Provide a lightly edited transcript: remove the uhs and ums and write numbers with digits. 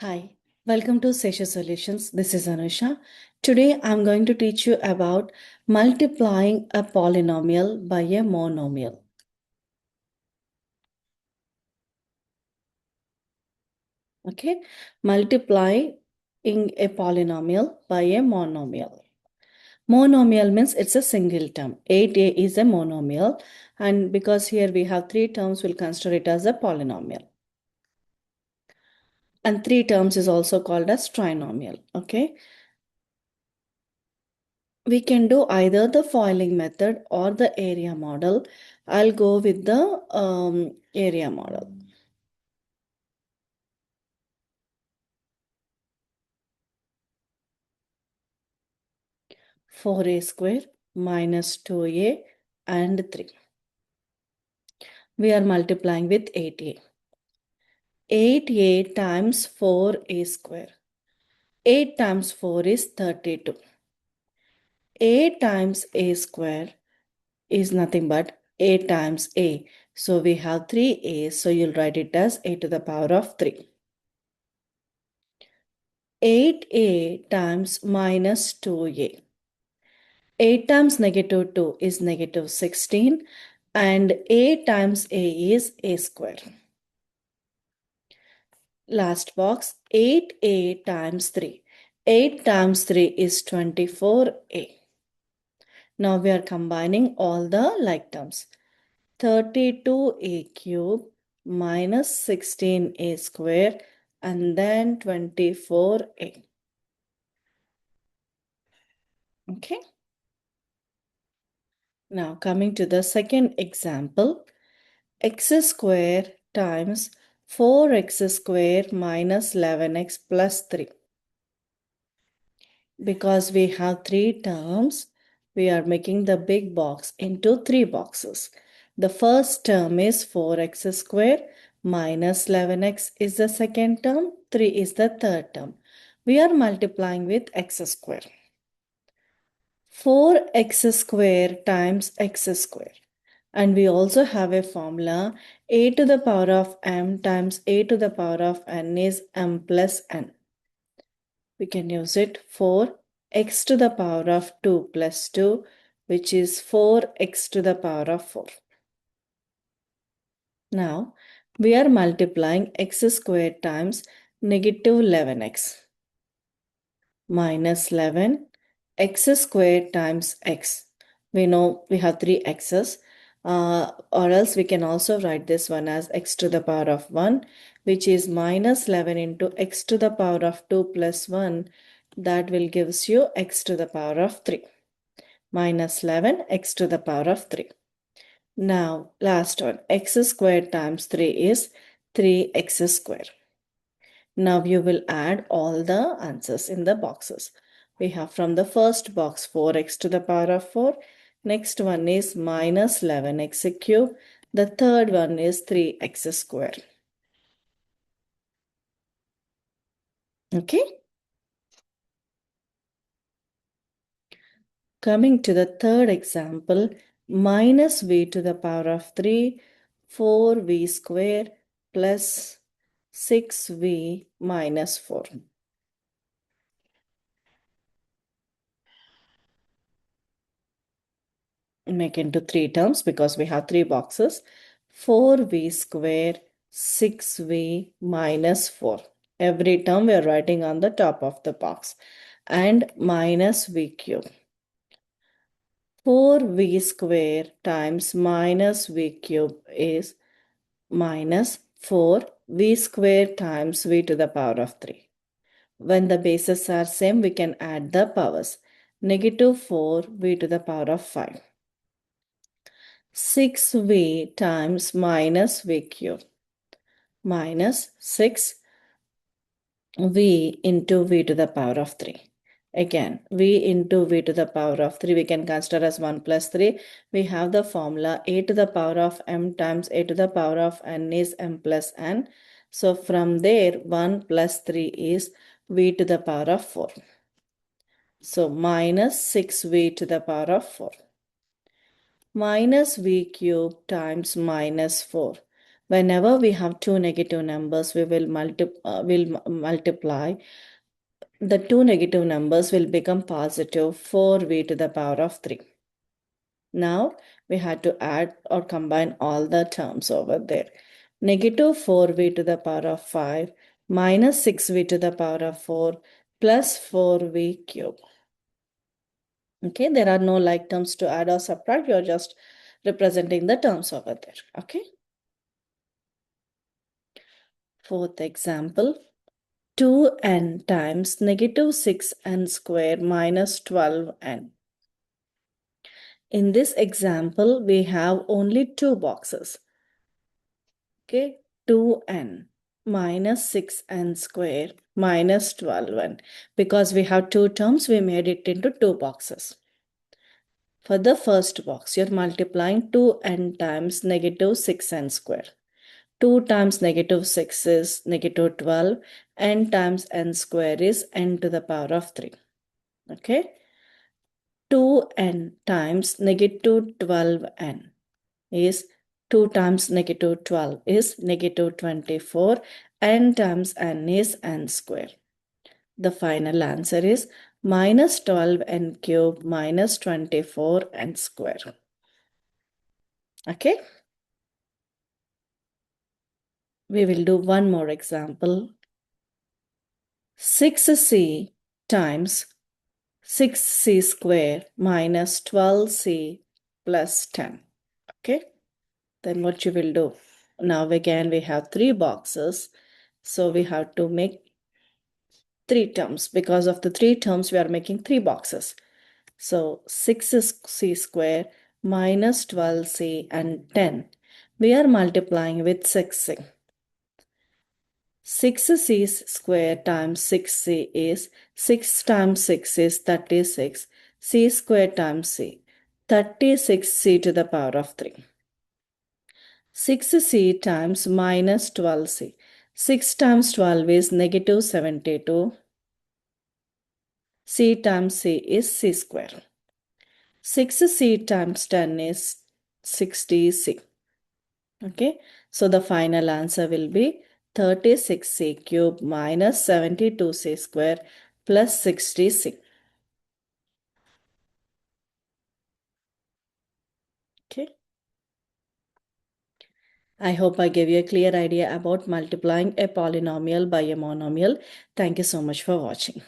Hi, welcome to Seshu Solutions. This is Anusha. Today I'm going to teach you about multiplying a polynomial by a monomial. Okay, multiplying a polynomial by a monomial. Monomial means it's a single term. 8a is a monomial, and because here we have three terms, we'll consider it as a polynomial. And three terms is also called as trinomial. Okay. We can do either the foiling method or the area model. I'll go with the area model. Four a square minus 2a and 3. We are multiplying with 8a. 8a times 4a square. 8 times 4 is 32. A times a square is nothing but a times a. So we have 3a. So you'll write it as a to the power of 3. 8a times minus 2a. 8 times negative 2 is negative 16 and a times a is a square. Last box, 8a times 3. 8 times 3 is 24a. Now we are combining all the like terms. 32a cube minus 16a square and then 24a. Okay. Now coming to the second example, x square times 4x square minus 11x plus 3. Because we have three terms, we are making the big box into three boxes. The first term is 4x square minus 11x is the second term, 3 is the third term. We are multiplying with x square. 4x square times x square. And we also have a formula a to the power of m times a to the power of n is m plus n. We can use it for x to the power of 2 plus 2, which is 4x to the power of 4. Now, we are multiplying x squared times negative 11x minus 11 x squared times x. We know we have three x's, or else we can also write this one as x to the power of 1, which is minus 11 into x to the power of 2 plus 1. That will gives you x to the power of 3. Minus 11 x to the power of 3. Now, last one, x squared times 3 is 3x squared. Now you will add all the answers in the boxes. We have from the first box 4x to the power of 4. Next one is minus 11x cube. The third one is 3x squared. Okay. Coming to the third example, minus v to the power of 3, 4v square plus 6v minus 4. Make into three terms because we have three boxes. 4v square, 6v minus 4. Every term we are writing on the top of the box. And minus v cube. 4v square times minus v cube is minus 4v square times v to the power of 3. When the bases are same, we can add the powers. Negative 4v to the power of 5. 6v times minus v cube minus 6v into v to the power of 3. Again, v into v to the power of 3 we can consider as 1 plus 3. We have the formula a to the power of m times a to the power of n is m plus n. So from there 1 plus 3 is v to the power of 4. So minus 6v to the power of 4. Minus v cube times minus 4. Whenever we have two negative numbers, we will multiply. The two negative numbers will become positive 4v to the power of 3. Now we had to add or combine all the terms over there. Negative 4v to the power of 5 minus 6v to the power of 4 plus 4v cube. Okay, there are no like terms to add or subtract. You're just representing the terms over there. Okay. Fourth example, 2n times negative 6n square minus 12n. In this example, we have only two boxes. Okay, 2n minus 6n square minus 12n. Because we have two terms, we made it into two boxes. For the first box, you're multiplying 2n times negative 6n square. 2 times negative 6 is negative 12. N times n square is n to the power of 3. Okay. 2n times negative 12n is 2 times negative 12 is negative 24. N times n is n square. The final answer is minus 12n cube minus 24n square. Okay. We will do one more example. 6c times 6c square minus 12c plus 10. Okay. Then what you will do? Now again we have three boxes. So we have to make three terms. Because of the three terms, we are making three boxes. So 6c square minus 12c and 10. We are multiplying with 6c. 6c square times 6c is 6 times 6 is 36. C square times c. 36c to the power of 3. 6c times minus 12c. 6 times 12 is negative 72. C times c is c square. 6c times 10 is 60c. Okay, so the final answer will be 36c cube minus 72c square plus 60c. Okay. I hope I gave you a clear idea about multiplying a polynomial by a monomial. Thank you so much for watching.